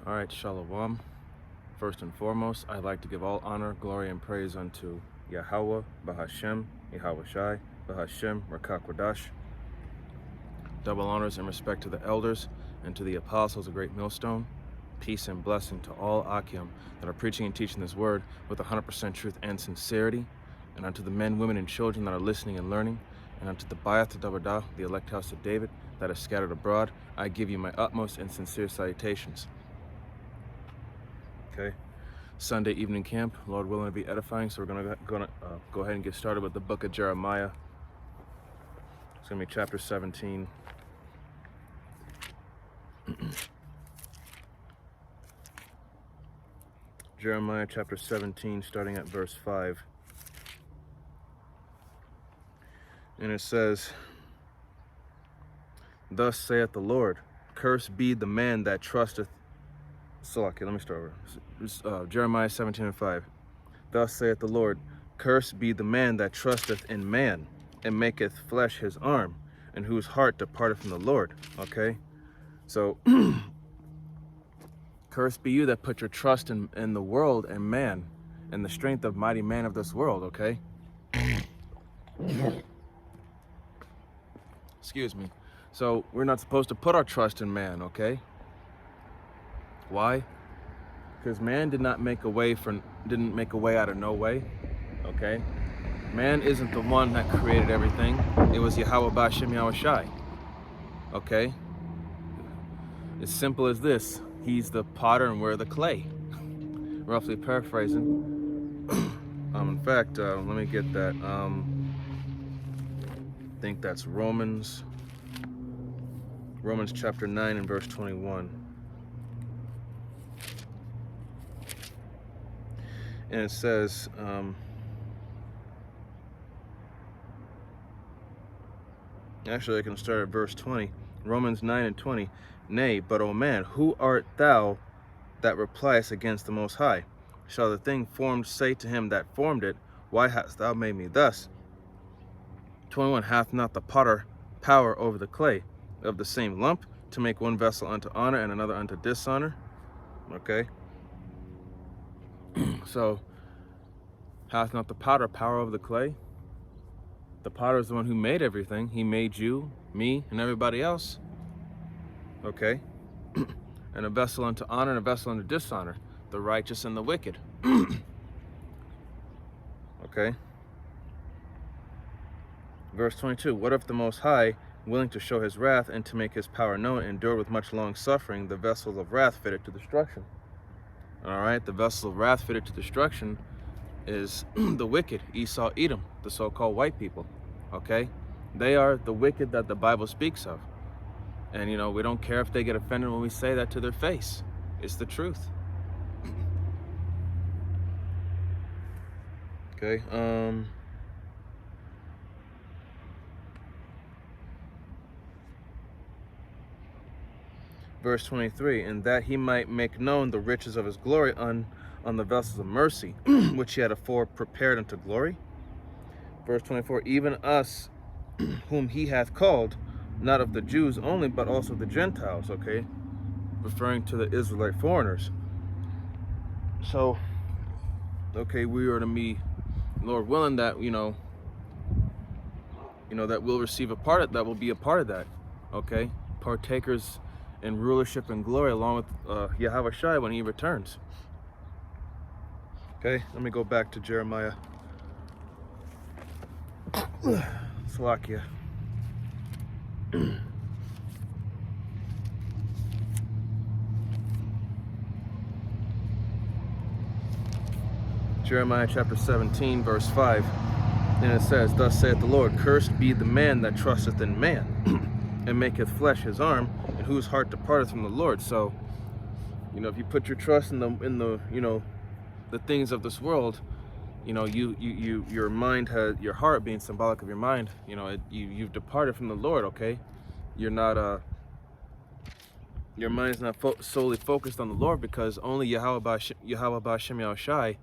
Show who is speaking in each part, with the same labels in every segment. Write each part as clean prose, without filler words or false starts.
Speaker 1: All right, Shalom. First and foremost, I'd like to give all honor, glory, and praise unto Yahweh, Bahashem, Yahweh Shai, Bahashem, Rakakwadash. Double honors and respect to the elders and to the apostles of Great Millstone. Peace and blessing to all Akim that are preaching and teaching this word with 100% truth and sincerity, and unto the men, women, and children that are listening and learning, and unto the Bayath Dabadah, the elect house of David, that is scattered abroad, I give you my utmost and sincere salutations. Okay, Sunday evening camp, Lord willing to be edifying, so we're gonna go ahead and get started with the book of Jeremiah. It's gonna be chapter 17. Jeremiah chapter 17, starting at verse 5. And it says, "Thus saith the Lord, cursed be the man that trusteth." Let me start over. Jeremiah 17 and 5. "Thus saith the Lord, cursed be the man that trusteth in man, and maketh flesh his arm, and whose heart departeth from the Lord." Okay? So, cursed be you that put your trust in the world and man, and the strength of mighty man of this world, okay? Excuse me. So, we're not supposed to put our trust in man, okay? Why? Because man didn't make a way out of no way, okay? Man isn't the one that created everything. It was Yahweh Bashem Yahweh Shai, okay? As simple as this. He's the potter and we're the clay. Roughly paraphrasing. In fact, let me get that. I think that's Romans chapter 9 and verse 21. And it says, actually I can start at verse 20. Romans 9 and 20. "Nay, but O man, who art thou that repliest against the Most High? Shall the thing formed say to him that formed it, Why hast thou made me thus?" 21. "Hath not the potter power over the clay of the same lump, to make one vessel unto honor and another unto dishonor?" Okay. So, hath not the potter power over the clay? The potter is the one who made everything. He made you, me, and everybody else. Okay? And a vessel unto honor and a vessel unto dishonor. The righteous and the wicked. Okay? Verse 22. "What if the Most High, willing to show his wrath and to make his power known, endured with much long suffering the vessels of wrath fitted to destruction?" Alright, the vessel of wrath fitted to destruction is the wicked, Esau, Edom, the so-called white people. Okay? They are the wicked that the Bible speaks of. And, you know, we don't care if they get offended when we say that to their face. It's the truth. Okay, verse 23, "And that he might make known the riches of his glory on the vessels of mercy, which he had afore prepared unto glory." Verse 24, "Even us whom he hath called, not of the Jews only, but also the Gentiles," okay? Referring to the Israelite foreigners. So, okay, we are to be, Lord willing, that, you know, that we'll receive a part of that, will be a part of that, okay? Partakers in rulership and glory along with Yahweh Shai when he returns. Okay, let me go back to Jeremiah. Salakia. Jeremiah chapter 17, verse 5. And it says, "Thus saith the Lord, cursed be the man that trusteth in man, and maketh flesh his arm, and whose heart departeth from the Lord." So, you know, if you put your trust in the you know, the things of this world, you know, your mind has, your heart being symbolic of your mind, you know, you've departed from the Lord. Okay, you're not your mind is not solely focused on the Lord, because only Yahweh Bashem Yahweh Shai,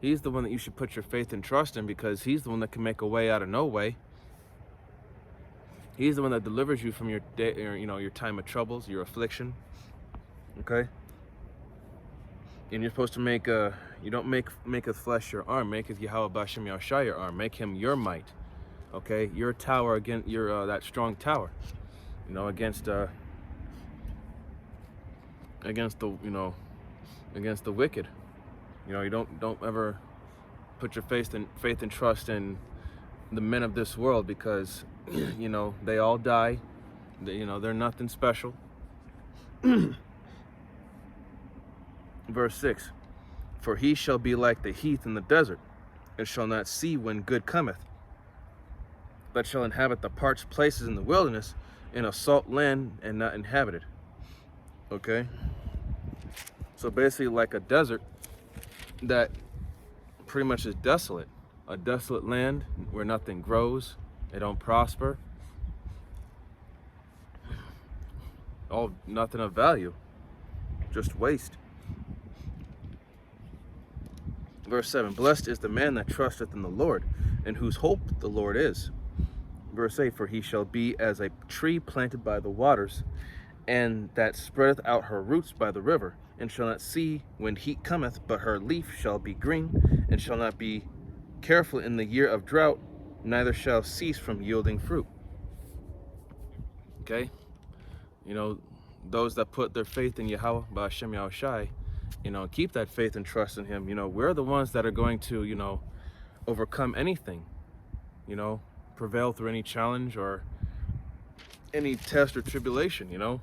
Speaker 1: he's the one that you should put your faith and trust in, because he's the one that can make a way out of no way. He's the one that delivers you from your day, or, you know, your time of troubles, your affliction. Okay, And you're supposed to make you don't maketh flesh your arm, maketh Yahweh Bashem Yahushua your arm, make him your might. Okay, your tower against your that strong tower, you know, against the against the wicked. You know, you don't ever put your faith and trust in the men of this world, because you know they all die. You know, they're nothing special. Verse 6, for he shall be like the heath in the desert, and shall not see when good cometh, but shall inhabit the parched places in the wilderness, in a salt land and not inhabited. Okay, so basically like a desert that pretty much is desolate, a desolate land where nothing grows, they don't prosper, nothing of value, just waste. Verse 7, blessed is the man that trusteth in the Lord, in whose hope the Lord is. Verse 8, for he shall be as a tree planted by the waters, and that spreadeth out her roots by the river, and shall not see when heat cometh, but her leaf shall be green, and shall not be careful in the year of drought, neither shall cease from yielding fruit. Okay, you know, those that put their faith in Yahweh Ba'ashem Yahushai, you know, keep that faith and trust in him. You know, we're the ones that are going to, you know, overcome anything, you know, prevail through any challenge or any test or tribulation. You know,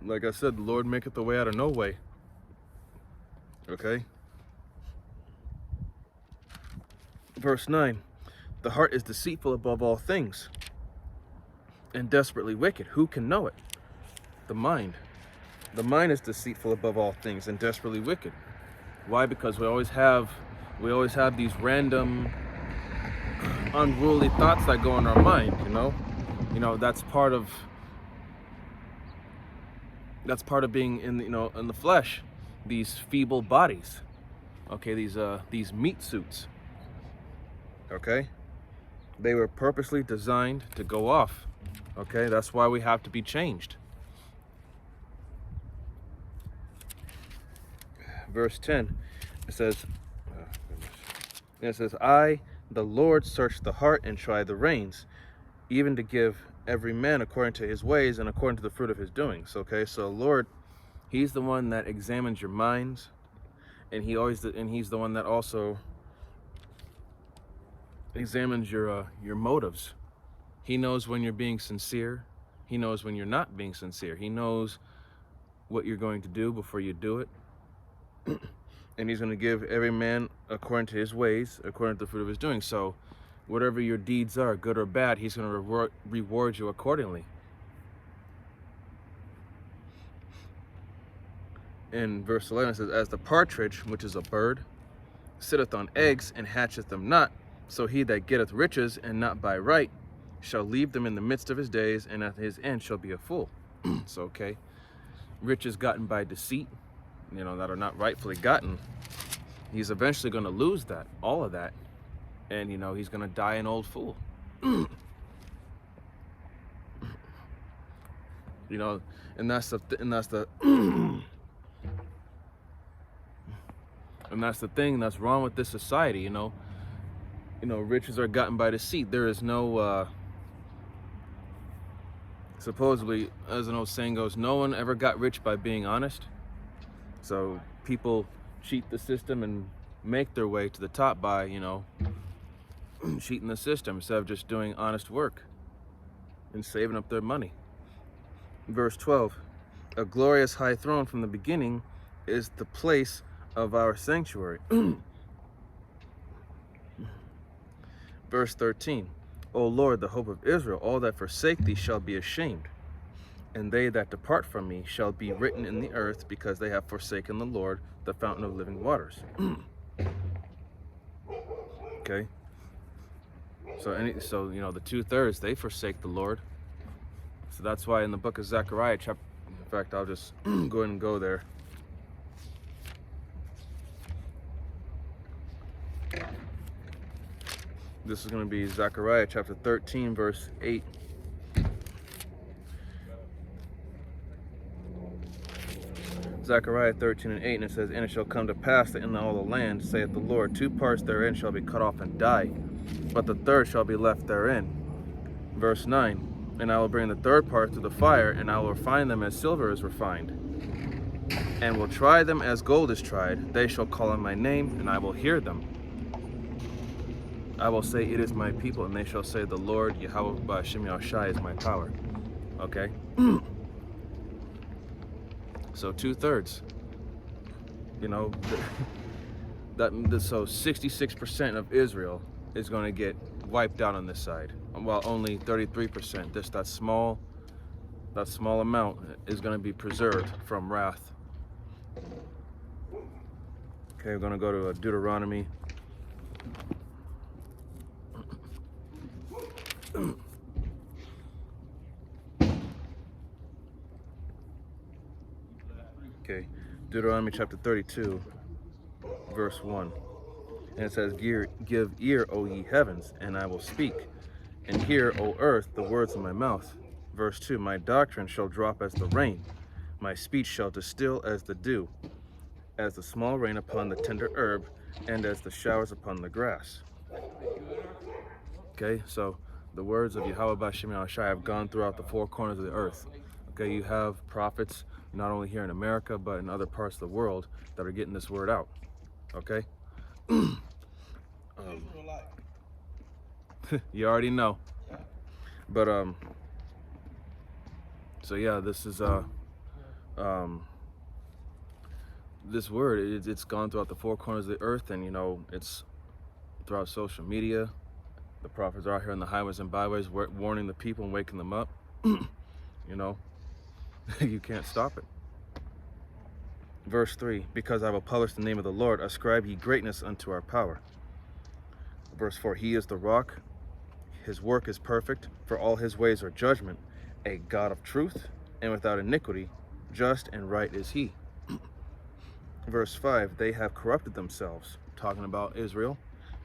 Speaker 1: like I said, the Lord maketh the way out of no way. Okay, verse 9, the heart is deceitful above all things and desperately wicked. Who can know it? The mind. The mind is deceitful above all things and desperately wicked. Why? Because we always have these random unruly thoughts that go in our mind. You know, that's part of being in, you know, in the flesh, these feeble bodies. Okay, these meat suits. Okay, they were purposely designed to go off. Okay, that's why we have to be changed. Verse 10, it says, I, the Lord, search the heart and try the reins, even to give every man according to his ways and according to the fruit of his doings. Okay, so Lord, he's the one that examines your minds, and he's the one that also examines your motives. He knows when you're being sincere. He knows when you're not being sincere. He knows what you're going to do before you do it. And he's going to give every man according to his ways, according to the fruit of his doing. So whatever your deeds are, good or bad, he's going to reward you accordingly. In verse 11 it says, as the partridge, which is a bird, sitteth on eggs and hatcheth them not, so he that getteth riches and not by right shall leave them in the midst of his days, and at his end shall be a fool. So, okay, riches gotten by deceit, you know, that are not rightfully gotten, he's eventually going to lose that, all of that, and, you know, he's going to die an old fool. You know, and that's the thing that's wrong with this society. You know, riches are gotten by deceit. There is no supposedly, as an old saying goes, no one ever got rich by being honest. So people cheat the system and make their way to the top by, you know, cheating the system instead of just doing honest work and saving up their money. Verse 12, a glorious high throne from the beginning is the place of our sanctuary. Verse 13, O Lord, the hope of Israel, all that forsake thee shall be ashamed, and they that depart from me shall be written in the earth, because they have forsaken the Lord, the fountain of living waters. Okay, so you know, the 2/3, they forsake the Lord. So that's why in the book of Zechariah, in fact, I'll just go ahead and go there. This is going to be Zechariah chapter 13, verse 8. Zechariah 13:8, and it says, and it shall come to pass that in all the land, saith the Lord, 2 parts therein shall be cut off and die, but the third shall be left therein. Verse 9, and I will bring the third part to the fire, and I will refine them as silver is refined, and will try them as gold is tried. They shall call on my name, and I will hear them. I will say, it is my people, and they shall say, the Lord Yahweh Ba'ashem Yahushai is my power. Okay? So 2/3. You know, so 66% of Israel is going to get wiped out on this side, while only 33%, just that small amount, is going to be preserved from wrath. Okay, we're going to go to Deuteronomy. Okay, Deuteronomy chapter 32, verse 1. And it says, give ear, O ye heavens, and I will speak, and hear, O earth, the words of my mouth. Verse 2, my doctrine shall drop as the rain, my speech shall distill as the dew, as the small rain upon the tender herb, and as the showers upon the grass. Okay, so the words of Yahweh Ba'ashem Yahushai have gone throughout the 4 corners of the earth. Okay, you have prophets not only here in America, but in other parts of the world that are getting this word out. Okay? You already know. But so yeah, this is this word, it's gone throughout the 4 corners of the earth, and you know, it's throughout social media. The prophets are out here on the highways and byways warning the people and waking them up. You know, you can't stop it. Verse 3, because I will publish the name of the Lord, ascribe ye greatness unto our power. Verse 4, he is the rock, his work is perfect, for all his ways are judgment, a God of truth, and without iniquity, just and right is he. Verse 5, they have corrupted themselves, talking about Israel.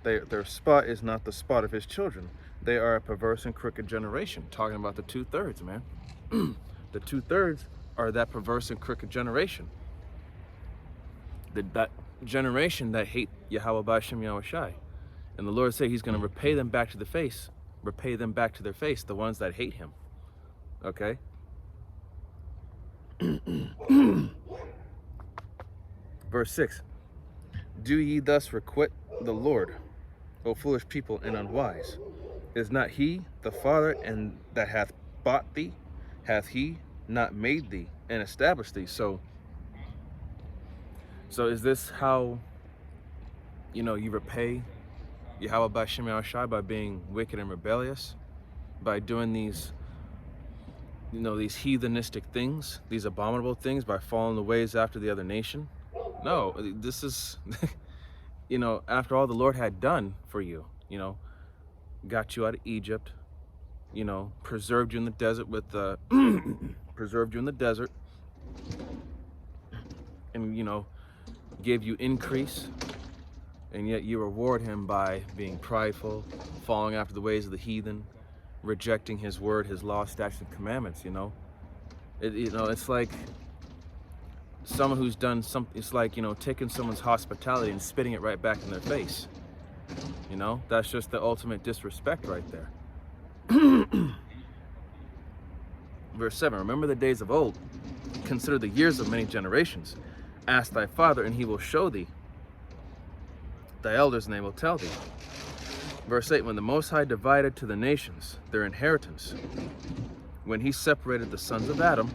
Speaker 1: Their spot is not the spot of his children. They are a perverse and crooked generation, talking about the 2/3, man. The 2/3 are that perverse and crooked generation. That generation that hate Yahweh Ba'ashem Yahushai. And the Lord said he's going to repay them back to the face. Repay them back to their face, the ones that hate him. Okay? Verse 6. Do ye thus requite the Lord, O foolish people and unwise? Is not he the Father and that hath bought thee? Hath he not made thee and established thee? So is this how, you know, you repay Yahweh Ba'ashem Yahushai? By being wicked and rebellious? By doing these, you know, these heathenistic things, these abominable things, by following the ways after the other nation? No, this is, you know, after all the Lord had done for you, you know, got you out of Egypt, you know, preserved you in the desert with preserved you in the desert, and, you know, gave you increase, and yet you reward him by being prideful, following after the ways of the heathen, rejecting his word, his law, statutes, and commandments. You know, you know, it's like someone who's done something. It's like, you know, taking someone's hospitality and spitting it right back in their face. You know, that's just the ultimate disrespect right there. Verse 7, remember the days of old, consider the years of many generations. Ask thy father, and he will show thee, thy elders, and they will tell thee. Verse 8, when the Most High divided to the nations their inheritance, when he separated the sons of Adam,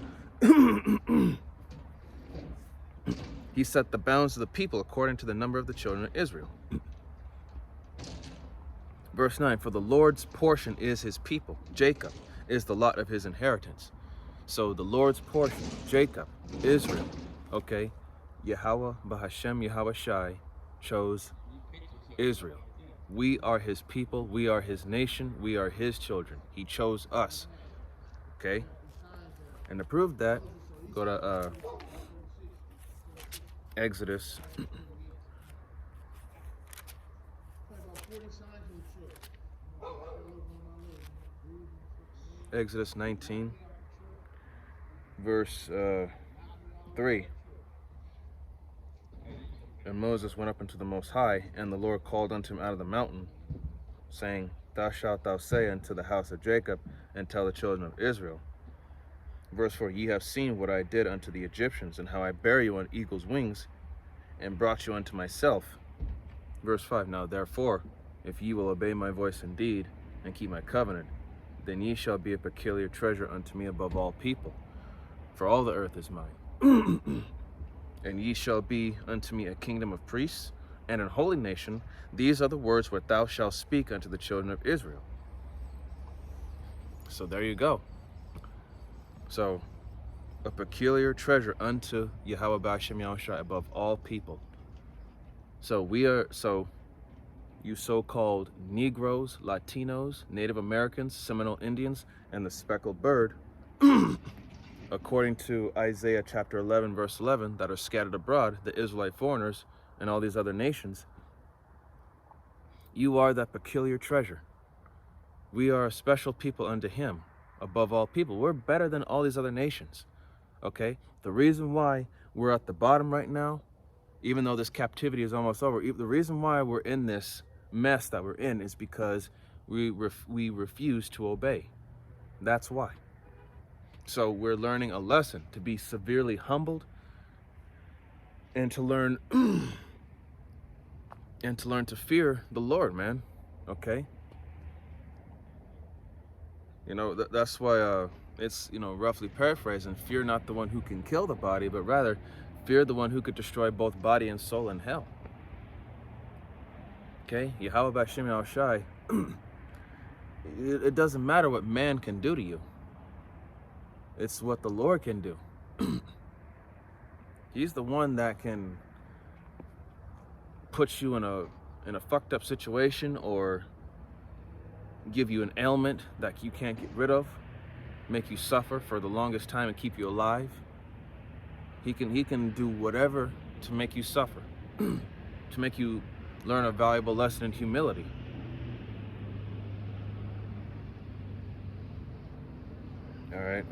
Speaker 1: he set the bounds of the people according to the number of the children of Israel. Verse 9, for the Lord's portion is his people. Jacob is the lot of his inheritance. So the Lord's portion, Jacob, Israel, okay? Yahweh Ba'ashem Yahushai chose Israel. We are his people. We are his nation. We are his children. He chose us. Okay? And to prove that, go to Exodus. Exodus 19, verse 3. And Moses went up unto the Most High, and the Lord called unto him out of the mountain, saying, Thus shalt thou say unto the house of Jacob, and tell the children of Israel. Verse 4, Ye have seen what I did unto the Egyptians, and how I bare you on eagle's wings, and brought you unto myself. Verse 5, Now therefore, if ye will obey my voice indeed, and keep my covenant, then ye shall be a peculiar treasure unto me above all people, for all the earth is mine. And ye shall be unto me a kingdom of priests, and an holy nation. These are the words which thou shalt speak unto the children of Israel. So there you go. So, a peculiar treasure unto Yahweh B'Shem Yahushua above all people. So you so-called Negroes, Latinos, Native Americans, Seminole Indians, and the speckled bird, according to Isaiah chapter 11, verse 11, that are scattered abroad, the Israelite foreigners and all these other nations, you are that peculiar treasure. We are a special people unto him above all people. We're better than all these other nations, okay? The reason why we're at the bottom right now, even though this captivity is almost over, the reason why we're in this mess that we're in is because we refuse to obey. That's why. So we're learning a lesson to be severely humbled, and to learn to fear the Lord, man. Okay? You know, that's why it's, you know, roughly paraphrasing, fear not the one who can kill the body, but rather fear the one who could destroy both body and soul in hell. Okay? Yahweh B'Shem Yahushai, it doesn't matter what man can do to you. It's what the Lord can do. He's the one that can put you in a fucked up situation, or give you an ailment that you can't get rid of, make you suffer for the longest time and keep you alive. He can do whatever to make you suffer, to make you learn a valuable lesson in humility. All right.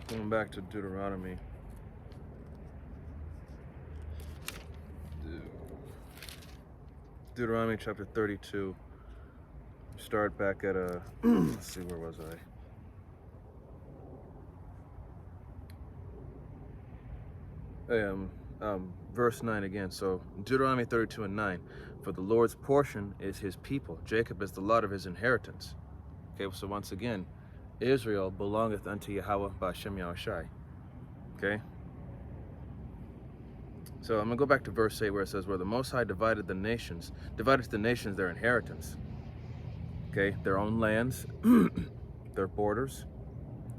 Speaker 1: Going back to Deuteronomy. Deuteronomy chapter 32. Start back at let's see, where was I? Verse 9 again. So Deuteronomy 32 and 9. For the Lord's portion is his people. Jacob is the lot of his inheritance. Okay, so once again, Israel belongeth unto Yahweh B'Shem Yahushai. Okay? So I'm going to go back to verse 8 where it says, where the Most High divided to the nations their inheritance. Okay? Their own lands, their borders.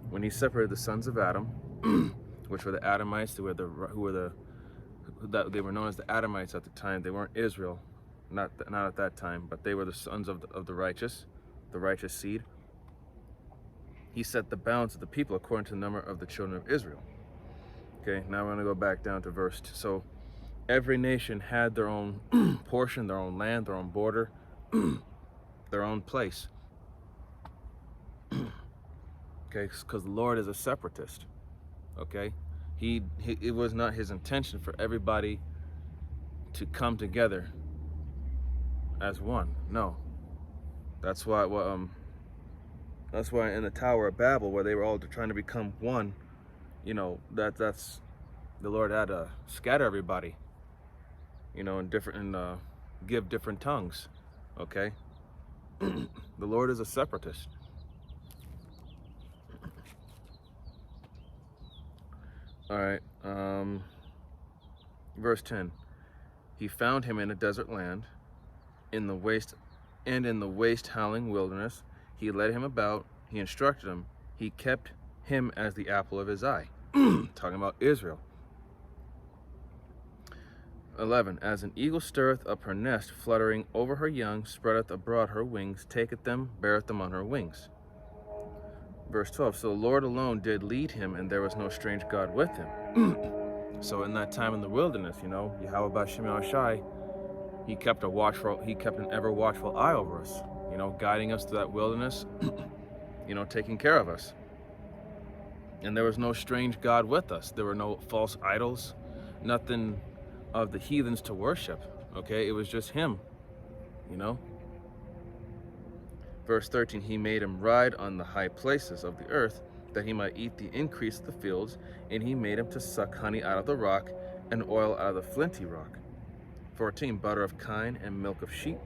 Speaker 1: When he separated the sons of Adam, which were the Adamites, they were known as the Adamites at the time. They weren't Israel, not at that time, but they were the sons of the righteous seed. He set the bounds of the people according to the number of the children of Israel. Okay, now we're going to go back down to verse 2. So every nation had their own portion, their own land, their own border, their own place. Okay, because the Lord is a separatist. Okay, it was not his intention for everybody to come together as one. No, that's why in the Tower of Babel, where they were all trying to become one, you know, that's the Lord had to scatter everybody, you know, and give different tongues. Okay, the Lord is a separatist. All right, verse 10. He found him in a desert land, in the waste howling wilderness. He led him about, he instructed him, he kept him as the apple of his eye. Talking about Israel. 11. As an eagle stirreth up her nest, fluttering over her young, spreadeth abroad her wings, taketh them, beareth them on her wings. Verse 12. So the Lord alone did lead him, and there was no strange God with him. So in that time in the wilderness, Yahweh Bashim Shai, he kept an ever watchful eye over us, guiding us through that wilderness, taking care of us. And there was no strange God with us. There were no false idols, nothing of the heathens to worship. Okay, it was just him, Verse 13, he made him ride on the high places of the earth, that he might eat the increase of the fields, and he made him to suck honey out of the rock, and oil out of the flinty rock. 14, butter of kine and milk of sheep,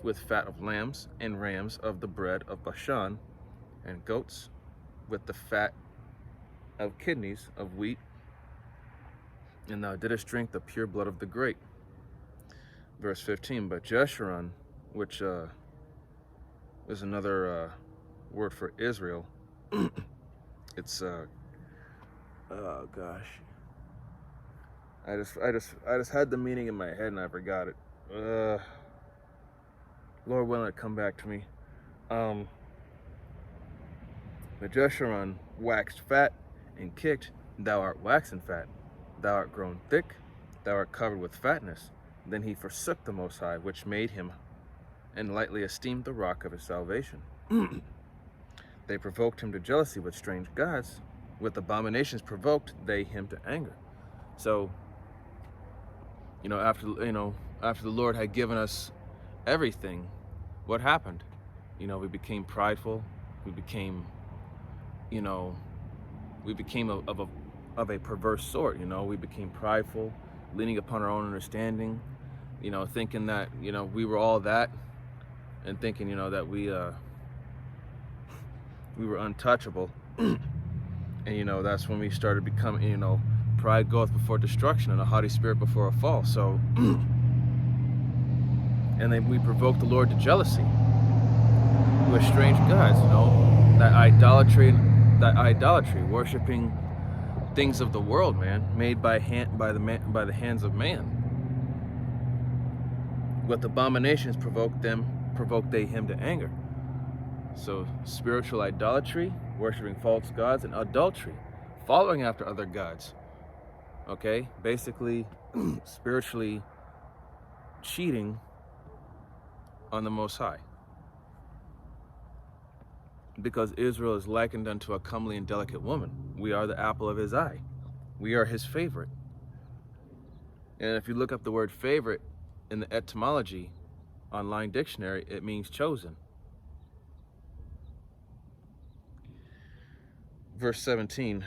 Speaker 1: with fat of lambs and rams, of the bread of Bashan, and goats, with the fat of kidneys of wheat, and thou didst drink the pure blood of the grape. Verse 15, but Jeshurun, which is another word for Israel. It's oh gosh, I just had the meaning in my head and I forgot it. Lord willing, it come back to me. The Jeshurun waxed fat and kicked, thou art waxen fat, thou art grown thick, thou art covered with fatness. Then he forsook the Most High, which made him, and lightly esteemed the rock of his salvation. They provoked him to jealousy with strange gods. With abominations provoked they him to anger. So, after the Lord had given us everything, what happened? We became prideful. We became, of a perverse sort. We became prideful, leaning upon our own understanding. Thinking that we were all that, and thinking that we were untouchable. And that's when we started becoming, pride goeth before destruction and a haughty spirit before a fall. So and then we provoked the Lord to jealousy with strange gods, that idolatry, worshiping things of the world, man, made by the hands of man. With abominations provoked they him to anger. So spiritual idolatry, worshiping false gods, and adultery, following after other gods. Okay, basically spiritually cheating on the Most High. Because Israel is likened unto a comely and delicate woman. We are the apple of his eye. We are his favorite. And if you look up the word favorite in the etymology online dictionary, it means chosen. Verse 17,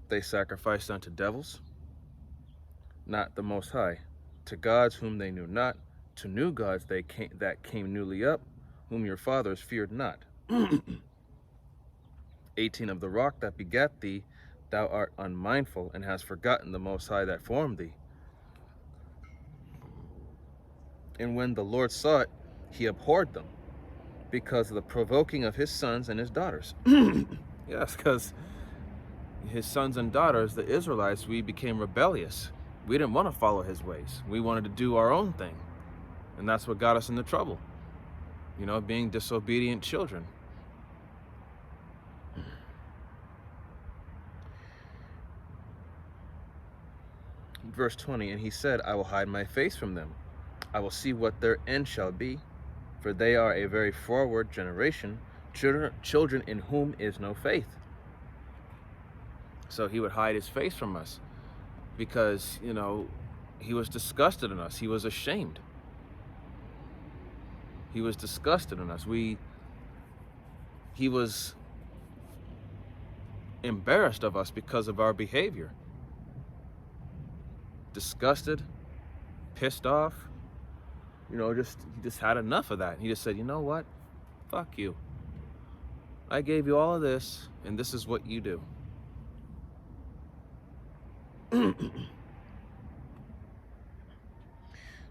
Speaker 1: they sacrificed unto devils, not the Most High, to gods whom they knew not, to new gods that came newly up, whom your fathers feared not. 18, of the rock that begat thee, thou art unmindful, and hast forgotten the Most High that formed thee. And when the Lord saw it, he abhorred them, because of the provoking of his sons and his daughters. Yes, because his sons and daughters, the Israelites, we became rebellious. We didn't want to follow his ways. We wanted to do our own thing. And that's what got us into trouble. Being disobedient children. Verse 20, and he said, I will hide my face from them. I will see what their end shall be, for they are a very forward generation, children in whom is no faith. So he would hide his face from us because, he was disgusted in us. He was ashamed. He was disgusted in us. He was embarrassed of us because of our behavior. Disgusted, pissed off, he just had enough of that. He just said, you know what? Fuck you. I gave you all of this, and this is what you do.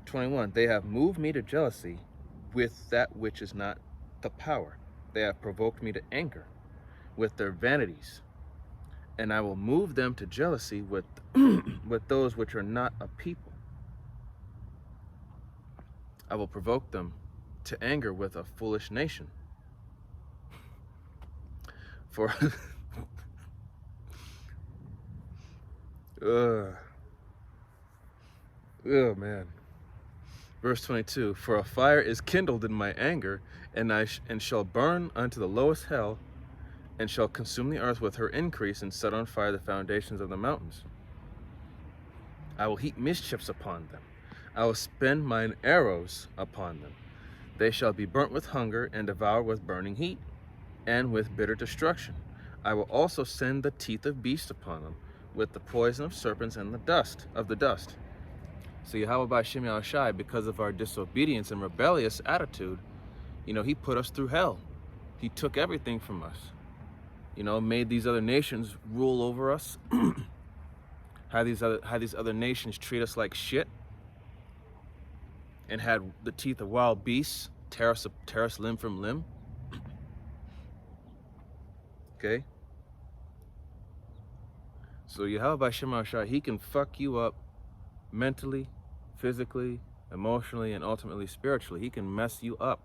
Speaker 1: 21, they have moved me to jealousy with that which is not the power. They have provoked me to anger with their vanities. And I will move them to jealousy with those which are not a people. I will provoke them to anger with a foolish nation. For Oh, man. Verse 22, for a fire is kindled in my anger, and and shall burn unto the lowest hell, and shall consume the earth with her increase, and set on fire the foundations of the mountains. I will heap mischiefs upon them. I will spend mine arrows upon them. They shall be burnt with hunger, and devoured with burning heat, and with bitter destruction. I will also send the teeth of beasts upon them, with the poison of serpents and the dust of the dust. So Yahweh B'Shem Yahushai, because of our disobedience and rebellious attitude, he put us through hell. He took everything from us. Made these other nations rule over us. Had these other nations treat us like shit, and had the teeth of wild beasts tear us limb from limb. Okay? So Yahweh B'Shem Yahushai, he can fuck you up mentally, physically, emotionally, and ultimately spiritually. He can mess you up.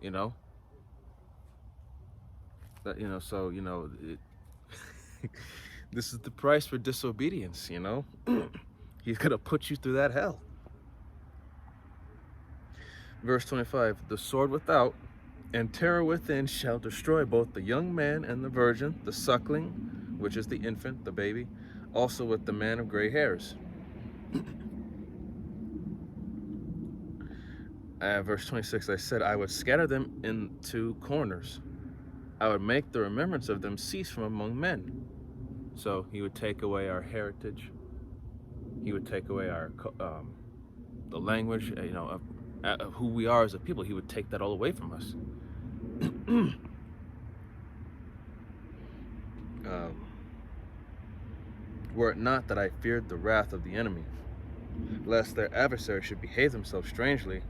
Speaker 1: This is the price for disobedience, He's gonna put you through that hell. Verse 25, the sword without and terror within shall destroy both the young man and the virgin, the suckling, which is the infant, the baby, also with the man of gray hairs. Verse 26, I said, I would scatter them into corners. I would make the remembrance of them cease from among men. So he would take away our heritage. He would take away our the language, of who we are as a people. He would take that all away from us. Were it not that I feared the wrath of the enemy, lest their adversaries should behave themselves strangely,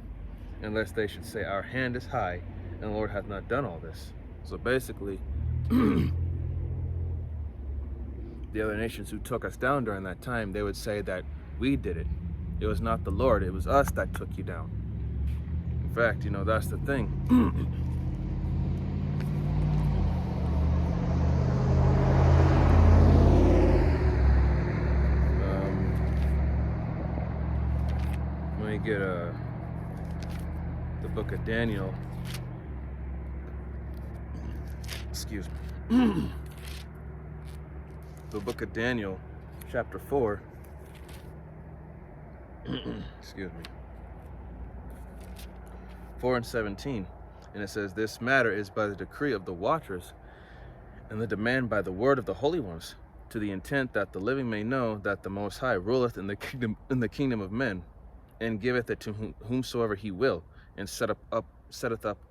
Speaker 1: and lest they should say, our hand is high, and the Lord hath not done all this. So basically, the other nations who took us down during that time, they would say that we did it. It was not the Lord, it was us that took you down. In fact, that's the thing. Let me get the book of Daniel. Excuse me. The book of Daniel, chapter 4. Excuse me. 4 and 17. And it says, this matter is by the decree of the watchers, and the demand by the word of the holy ones, to the intent that the living may know that the Most High ruleth in the kingdom of men, and giveth it to whomsoever he will, and setteth up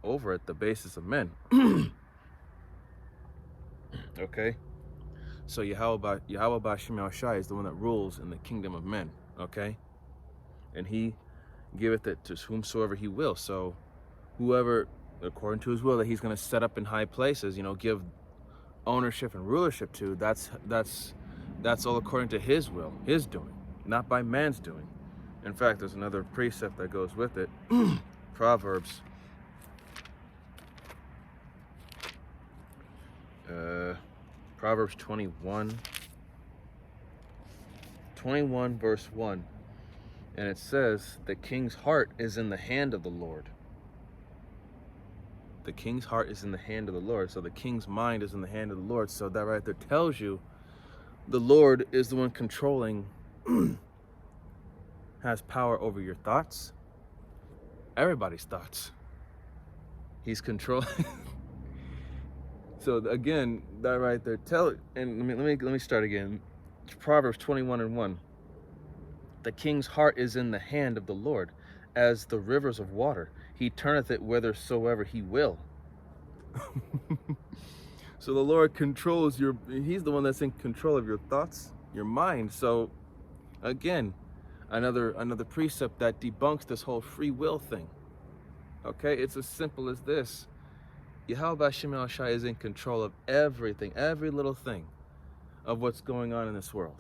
Speaker 1: over it the basis of men. Okay? So Yahweh B'Shem Yahushai is the one that rules in the kingdom of men. Okay? And he giveth it to whomsoever he will. So whoever, according to his will, that he's going to set up in high places, give ownership and rulership to, that's all according to his will, his doing, not by man's doing. In fact, there's another precept that goes with it. Proverbs. Proverbs 21 verse 1. And it says, the king's heart is in the hand of the Lord. The king's heart is in the hand of the Lord. So the king's mind is in the hand of the Lord. So that right there tells you the Lord is the one controlling, has power over your thoughts, everybody's thoughts. He's controlling. So again, that right there, and let me start again. Proverbs 21 and 1. The king's heart is in the hand of the Lord, as the rivers of water. He turneth it whithersoever he will. So the Lord controls he's the one that's in control of your thoughts, your mind. So again, another precept that debunks this whole free will thing. Okay, it's as simple as this. Yahweh B'Shem Yahushai is in control of everything, every little thing of what's going on in this world.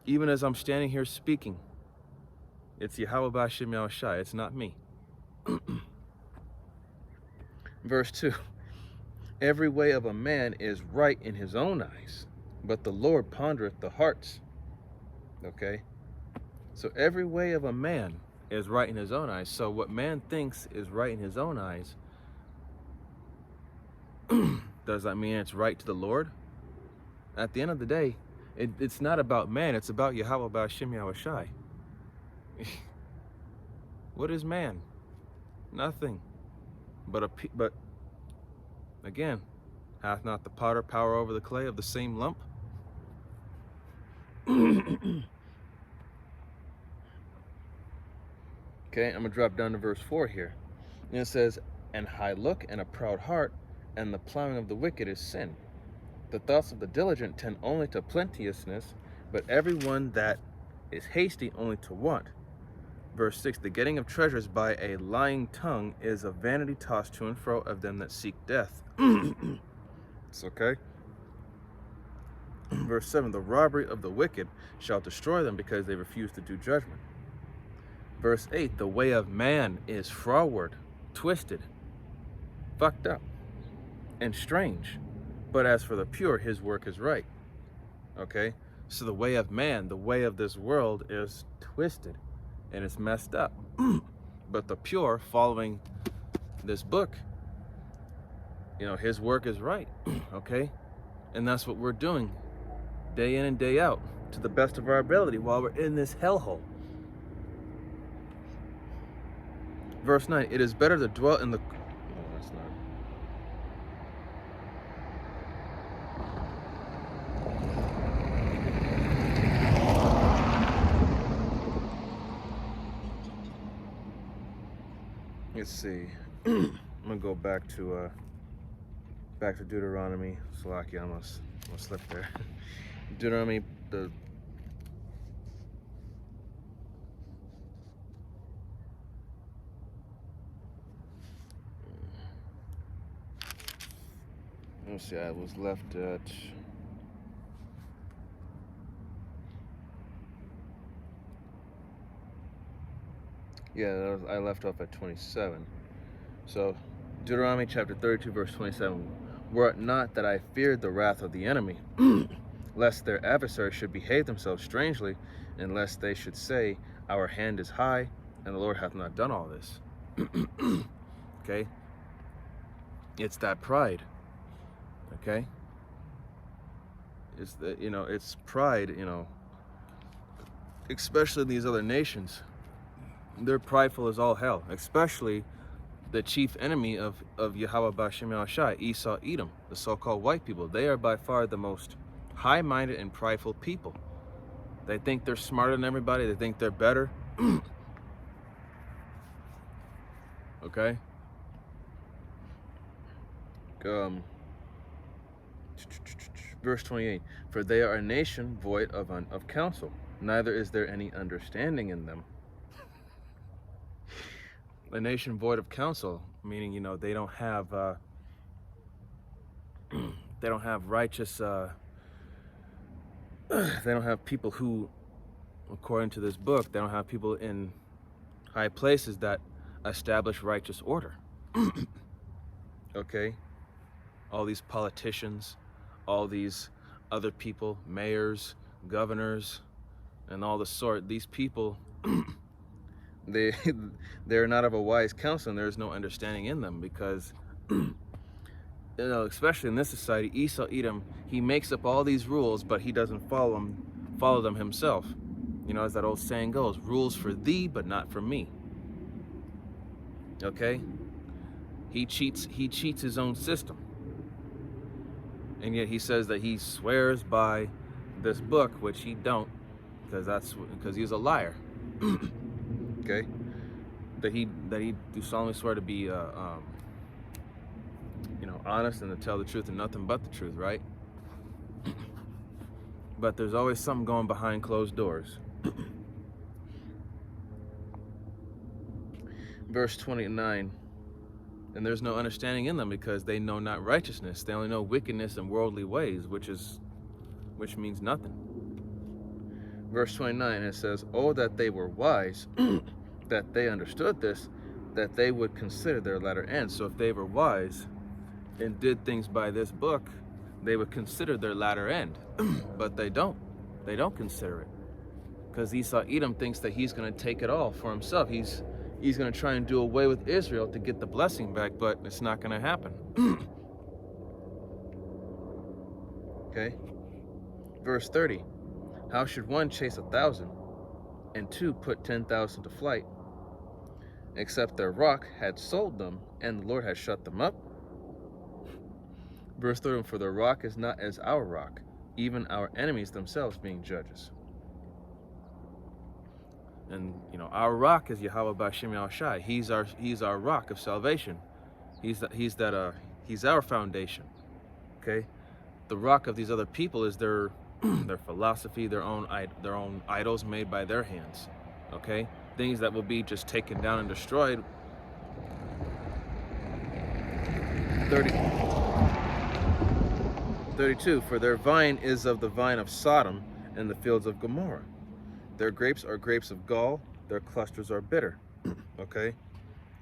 Speaker 1: Even as I'm standing here speaking, it's Yahweh B'Shem Yahushai, it's not me. Verse 2. Every way of a man is right in his own eyes, but the Lord pondereth the hearts. Okay? So every way of a man is right in his own eyes. So what man thinks is right in his own eyes, does that mean it's right to the Lord? At the end of the day, it's not about man, it's about Yahweh B'Shem Yahushai. What is man? Nothing. But again, hath not the potter power over the clay of the same lump? Okay, I'm gonna drop down to verse 4 here. And it says, and high look and a proud heart, and the plowing of the wicked is sin. The thoughts of the diligent tend only to plenteousness, but everyone that is hasty only to want. Verse 6, the getting of treasures by a lying tongue is a vanity tossed to and fro of them that seek death. It's okay. Verse 7, the robbery of the wicked shall destroy them because they refuse to do judgment. Verse 8, the way of man is froward, twisted, fucked up, and strange. But as for the pure, his work is right. Okay? So the way of man, the way of this world is twisted and it's messed up. But the pure, following this book, you know, his work is right. Okay? And that's what we're doing day in and day out to the best of our ability while we're in this hellhole. Verse 9, it is better to dwell in the... No, that's not. Let's see. I'm gonna go back to Deuteronomy. Salaki, I almost slipped there. Deuteronomy, let's see, I was left at... Yeah, I left off at 27. So, Deuteronomy chapter 32, verse 27. Were it not that I feared the wrath of the enemy, lest their adversaries should behave themselves strangely, and lest they should say, our hand is high, and the Lord hath not done all this. Okay? It's that pride. Okay? It's the, you know, it's pride, you know, especially in these other nations. They're prideful as all hell, especially the chief enemy of Yahweh B'Shem Yahushai, Esau, Edom, the so-called white people. They are by far the most high-minded and prideful people. They think they're smarter than everybody. They think they're better. Okay? Verse 28, for they are a nation void of counsel, neither is there any understanding in them. A nation void of counsel, meaning, you know, they don't have righteous, they don't have people who, according to this book, they don't have people in high places that establish righteous order. Okay? All these politicians, all these other people, mayors, governors, and all the sort, these people, they're not of a wise counsel, and there's no understanding in them, because you know, especially in this society, Esau Edom, he makes up all these rules, but he doesn't follow them himself. You know, as that old saying goes, rules for thee but not for me. Okay? He cheats his own system, and yet he says that he swears by this book, which he don't, because he's a liar. Okay, that he do solemnly swear to be, you know, honest and to tell the truth and nothing but the truth, right? But there's always something going behind closed doors. Verse 29, and there's no understanding in them, because they know not righteousness. They only know wickedness and worldly ways, which means nothing. Verse 29, it says, oh, that they were wise, that they understood this, that they would consider their latter end. So if they were wise and did things by this book, they would consider their latter end. But they don't. They don't consider it. because Esau Edom thinks that he's going to take it all for himself. He's going to try and do away with Israel to get the blessing back, but it's not going to happen. Okay, verse 30. How should one chase 1,000 and two put 10,000 to flight, except their rock had sold them and the Lord had shut them up? Verse 30. For their rock is not as our rock, even our enemies themselves being judges. And our rock is Yahweh B'Shem Yahushai. He's our rock of salvation. He's our foundation. Okay, the rock of these other people is their philosophy, their own idols made by their hands. Okay, things that will be just taken down and destroyed. 32. For their vine is of the vine of Sodom and the fields of Gomorrah. Their grapes are grapes of gall, their clusters are bitter. Okay,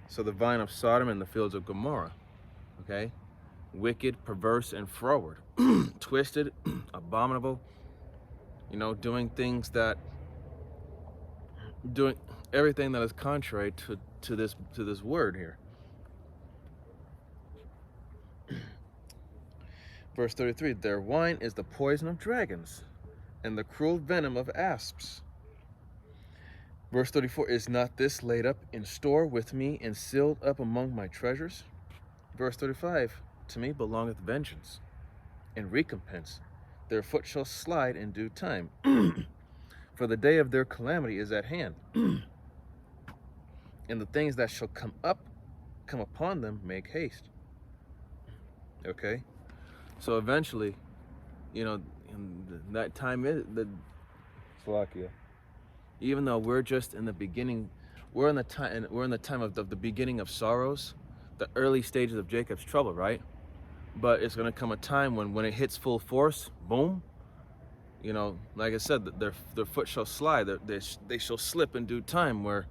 Speaker 1: so the vine of Sodom and the fields of Gomorrah. Okay, wicked, perverse, and froward, twisted, abominable. Doing everything that is contrary to this word here. Verse 33. Their wine is the poison of dragons, and the cruel venom of asps. Verse 34, is not this laid up in store with me and sealed up among my treasures? Verse 35, to me belongeth vengeance and recompense. Their foot shall slide in due time. For the day of their calamity is at hand. And the things that shall come upon them, make haste. Okay? So eventually, in that time is the Slovakia. Even though we're just in the beginning, we're in the time of the beginning of sorrows, the early stages of Jacob's trouble, right? But it's going to come a time when it hits full force, boom. Like I said, their foot shall slide. They shall slip in due time, where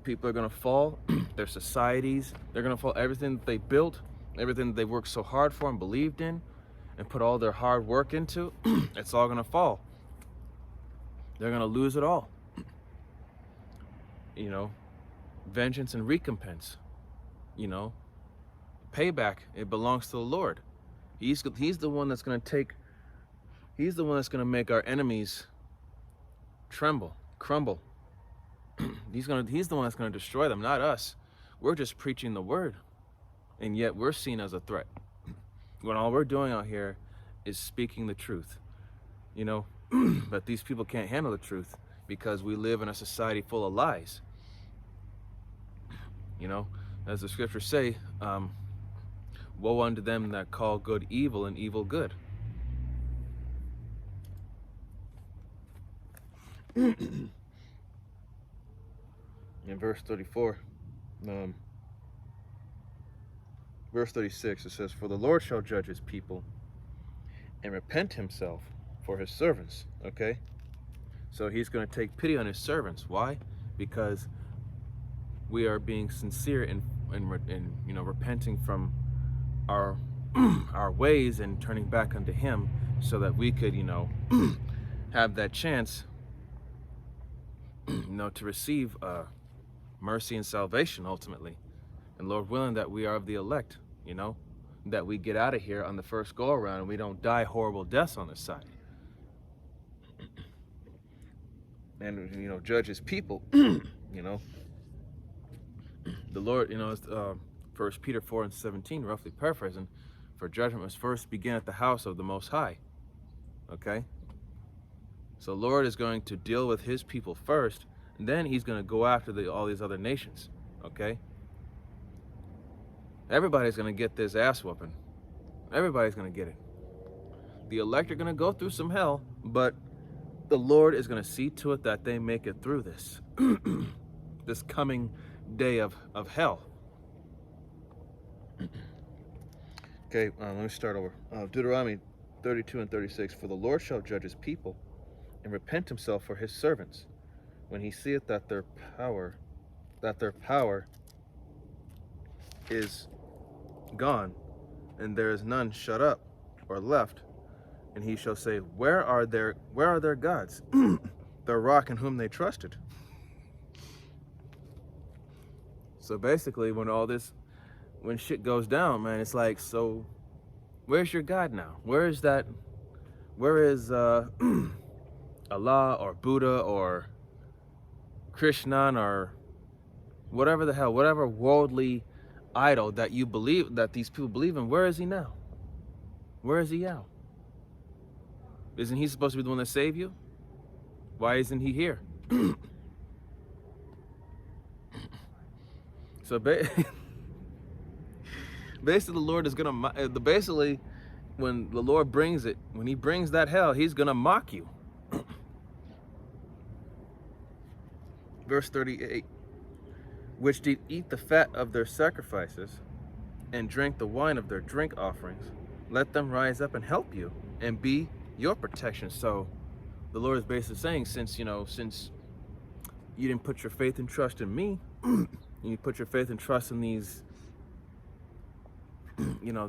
Speaker 1: people are going to fall. Their societies, they're going to fall. Everything that they built, everything that they worked so hard for and believed in, and put all their hard work into, it's all going to fall. They're going to lose it all. Vengeance and recompense. Payback, it belongs to the Lord. He's the one that's going to He's the one that's going to make our enemies crumble. He's the one that's going to destroy them, not us. We're just preaching the word, and yet we're seen as a threat. When all we're doing out here is speaking the truth. But these people can't handle the truth because we live in a society full of lies. As the scriptures say, woe unto them that call good evil and evil good. In verse 34, verse 36, it says, for the Lord shall judge his people and repent himself for his servants. Okay, so he's going to take pity on his servants. Why? Because we are being sincere in repenting from our ways and turning back unto him, so that we could have that chance to receive mercy and salvation ultimately. And Lord willing that we are of the elect, that we get out of here on the first go around and we don't die horrible deaths on this side. And judge his people. The Lord, it's 1 Peter 4:17, roughly paraphrasing, for judgment must first begin at the house of the Most High. Okay, so Lord is going to deal with his people first, and then he's going to go after all these other nations. Okay, everybody's going to get this ass whooping. Everybody's going to get it. The elect are going to go through some hell, but the Lord is going to see to it that they make it through this this coming day of hell. Okay, let me start over. Deuteronomy 32 and 36. For the Lord shall judge his people and repent himself for his servants, when he seeth that their power is gone, and there is none shut up or left, and he shall say, where are their gods? the rock in whom they trusted. So basically, when shit goes down, man, it's like, so where's your God now? Where is Allah or Buddha or Krishna or whatever the hell, whatever worldly idol that you believe, that these people believe in? Where is he now? Where is he now? Isn't he supposed to be the one that saved you? Why isn't he here? So basically, the Lord is gonna basically, when the Lord brings it, when he brings that hell, he's gonna mock you. Verse 38, which did eat the fat of their sacrifices and drank the wine of their drink offerings, let them rise up and help you and be your protection. So the Lord is basically saying, since you didn't put your faith and trust in me, you put your faith and trust in these,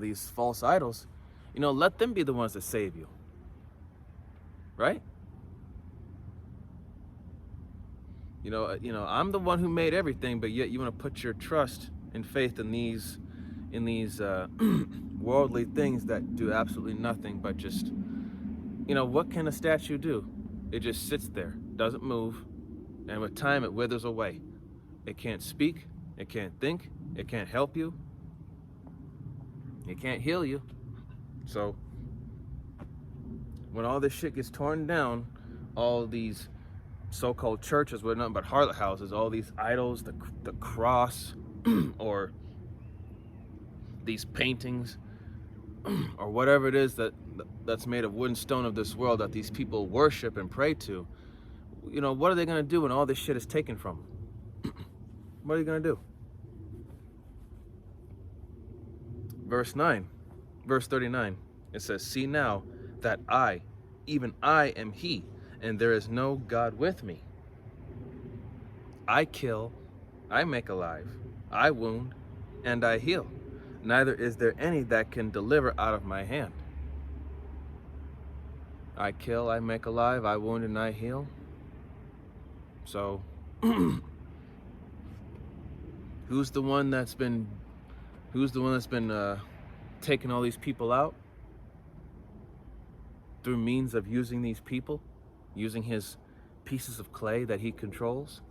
Speaker 1: these false idols, let them be the ones that save you. Right? I'm the one who made everything, but yet you want to put your trust and faith in these worldly things that do absolutely nothing but just, what can a statue do? It just sits there, doesn't move, and with time it withers away. It can't speak, it can't think, it can't help you, it can't heal you. So when all this shit gets torn down, all these so-called churches with nothing but harlot houses, all these idols, the cross, or these paintings, or whatever it is that's made of wood and stone of this world that these people worship and pray to, what are they going to do when all this shit is taken from them? What are you going to do? Verse 39, it says, see now that I, even I, am he, and there is no God with me. I kill, I make alive, I wound, and I heal. Neither is there any that can deliver out of my hand. I kill, I make alive, I wound, and I heal. So who's the one that's been taking all these people out through means of using these people, using his pieces of clay that he controls?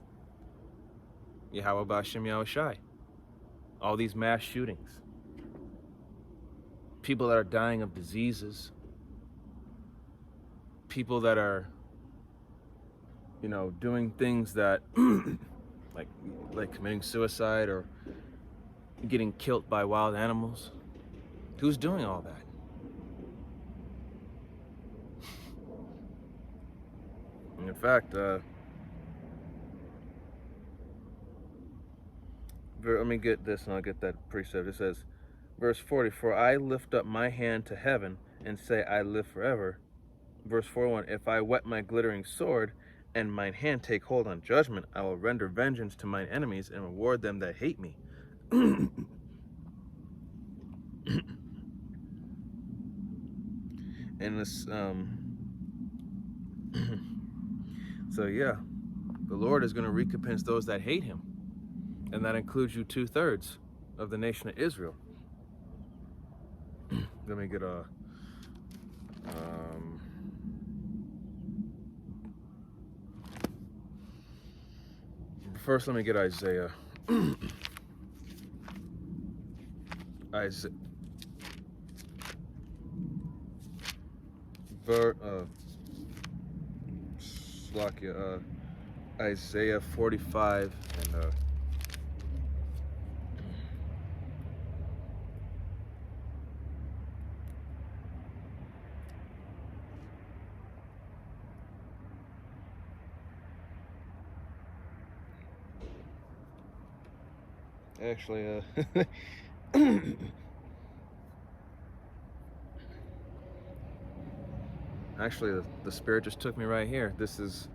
Speaker 1: Yahweh B'Shem Yahushai. All these mass shootings, people that are dying of diseases, people that are, doing things that like committing suicide or getting killed by wild animals. Who's doing all that? In fact, let me get this and I'll get that precept. It says, verse 40, for I lift up my hand to heaven and say, I live forever. Verse 41, if I whet my glittering sword and mine hand take hold on judgment, I will render vengeance to mine enemies and reward them that hate me. And this, so yeah, the Lord is going to recompense those that hate him. And that includes you 2/3 of the nation of Israel. Let me get a, first let me get Isaiah. Isaiah 45 and actually actually the Spirit just took me right here. This is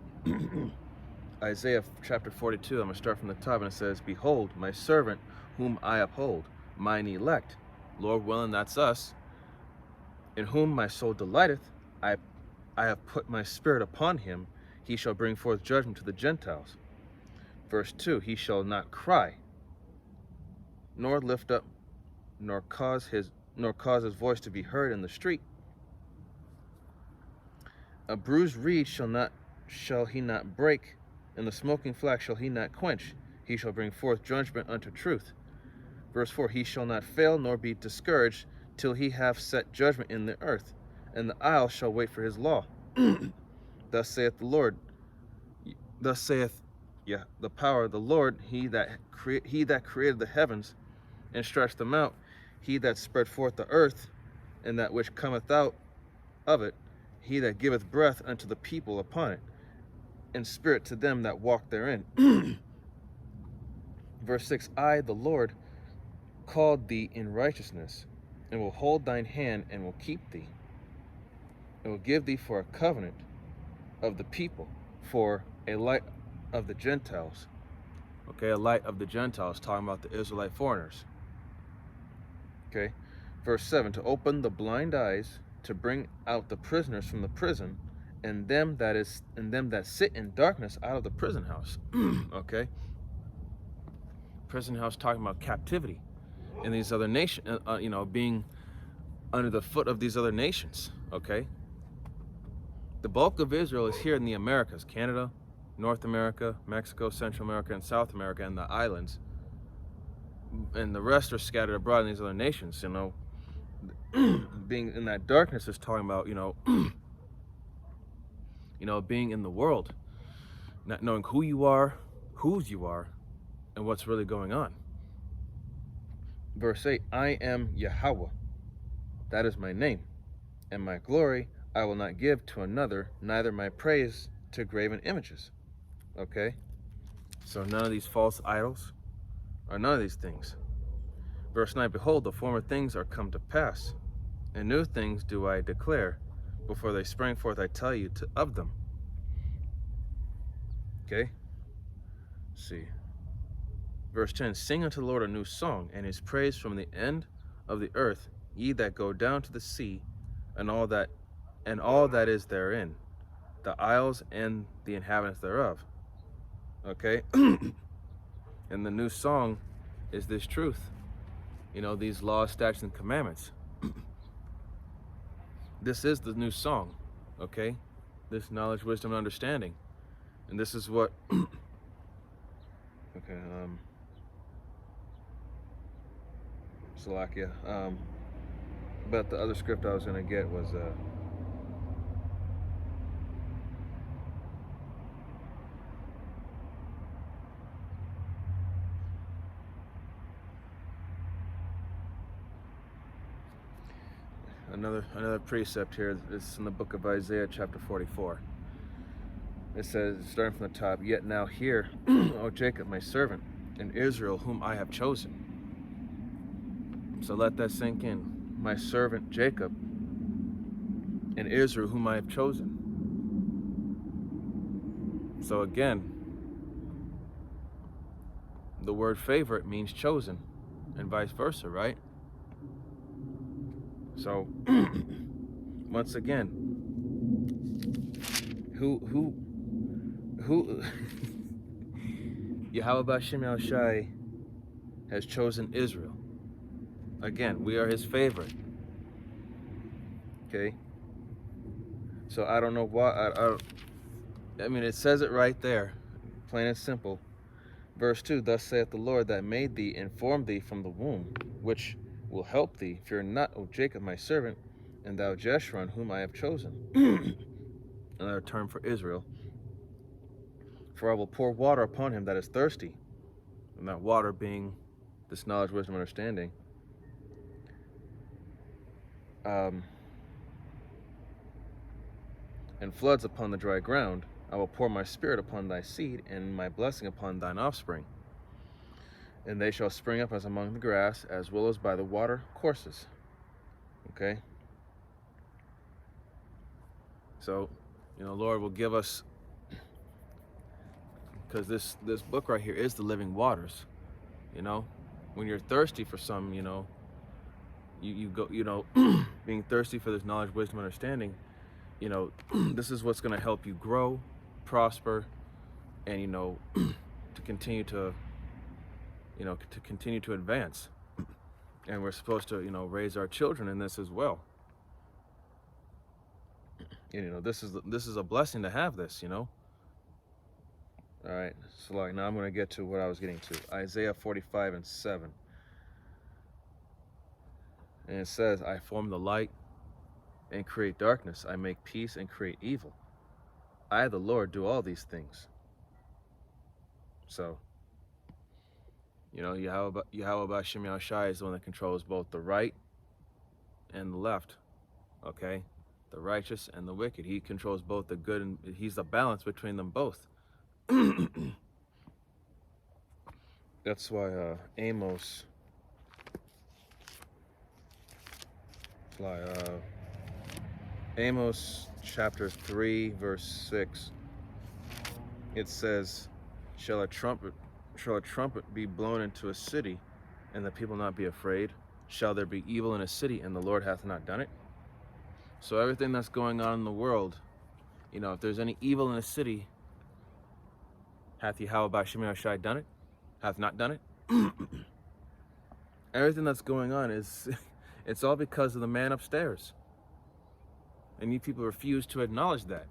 Speaker 1: Isaiah chapter 42. I'm going to start from the top, and it says, behold, my servant whom I uphold, mine elect, Lord willing, that's us, in whom my soul delighteth. I have put my spirit upon him. he shall bring forth judgment to the Gentiles. Verse 2, he shall not cry, nor lift up, nor cause his voice to be heard in the street. A bruised reed shall he not break, and the smoking flax shall he not quench. He shall bring forth judgment unto truth. Verse 4, he shall not fail nor be discouraged till he have set judgment in the earth, and the isles shall wait for his law. Thus saith the Lord, thus saith the power of the Lord, he that created the heavens and stretched them out, he that spread forth the earth, and that which cometh out of it, he that giveth breath unto the people upon it, and spirit to them that walk therein. Verse 6, I, the Lord, called thee in righteousness, and will hold thine hand, and will keep thee, and will give thee for a covenant of the people, for a light of the Gentiles. Okay, a light of the Gentiles, talking about the Israelite foreigners. Okay, verse 7, to open the blind eyes, to bring out the prisoners from the prison, and them that sit in darkness out of the prison house. Okay, prison house talking about captivity in these other nations, being under the foot of these other nations. Okay, the bulk of Israel is here in the Americas: Canada, North America, Mexico, Central America, and South America, and the islands. And the rest are scattered abroad in these other nations. Being in that darkness is talking about, being in the world, not knowing who you are, whose you are, and what's really going on. Verse 8, I am Yahweh, that is my name, and my glory I will not give to another, neither my praise to graven images. Okay, so none of these false idols, or none of these things. Verse 9, behold, the former things are come to pass, and new things do I declare. Before they sprang forth, I tell you of them. Okay, let's see. Verse 10, sing unto the Lord a new song, and his praise from the end of the earth, ye that go down to the sea, and all that is therein, the isles and the inhabitants thereof. Okay, and the new song is this truth, these laws, statutes, and commandments. This is the new song. Okay, this knowledge, wisdom, and understanding, and this is what okay, Salakia, but the other script I was going to get was another precept here. It's in the book of Isaiah chapter 44. It says, starting from the top, yet now hear, O Jacob, my servant, and Israel, whom I have chosen. So let that sink in. My servant Jacob, and Israel, whom I have chosen. So again, the word favorite means chosen, and vice versa, right? So, once again, who Yahweh B'Shem Yahushai has chosen Israel. Again, we are his favorite. Okay? So I don't know why, I mean, it says it right there, plain and simple. Verse 2, thus saith the Lord that made thee and formed thee from the womb, which will help thee. Fear not, O Jacob, my servant, and thou Jeshurun, whom I have chosen. Another term for Israel. For I will pour water upon him that is thirsty, and that water being this knowledge, wisdom, understanding. And floods upon the dry ground. I will pour my spirit upon thy seed, and my blessing upon thine offspring. And they shall spring up as among the grass, as well as by the water courses. Okay? So, Lord will give us, because this book right here is the living waters. When you're thirsty for some, you go, being thirsty for this knowledge, wisdom, understanding, this is what's going to help you grow prosper, and to continue to continue to advance. And we're supposed to raise our children in this as well. This is a blessing to have this. All right, so now I'm going to get to what I was getting to. Isaiah 45:7. And it says, I form the light and create darkness. I make peace and create evil. I, the Lord, do all these things. So, Yahweh B'Shem Yahushai is the one that controls both the right and the left. Okay? The righteous and the wicked. He controls both the good, and he's the balance between them both. That's why Amos chapter 3 verse 6, it says, shall a trumpet be blown into a city, and the people not be afraid? Shall there be evil in a city, and the Lord hath not done it? So everything that's going on in the world, if there's any evil in a city, hath Yahweh B'Shem Yahushai done it? Hath not done it? Everything that's going on is it's all because of the man upstairs. And you people refuse to acknowledge that.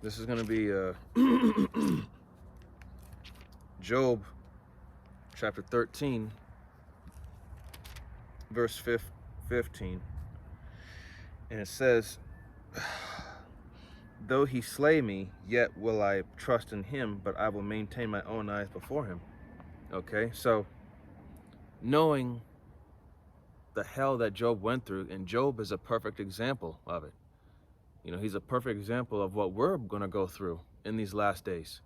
Speaker 1: This is going to be Job chapter 13, verse 15. And it says, though he slay me, yet will I trust in him, but I will maintain my own eyes before him. Okay, so knowing the hell that Job went through, and Job is a perfect example of it. He's a perfect example of what we're going to go through in these last days.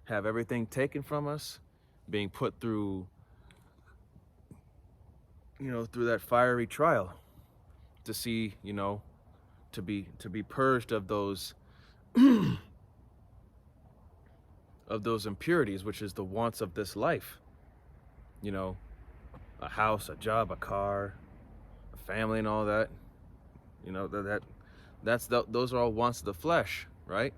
Speaker 1: Have everything taken from us, being put through, through that fiery trial to see, to be purged of those impurities, which is the wants of this life. A house, a job, a car, a family, and all that. Those are all wants of the flesh, right?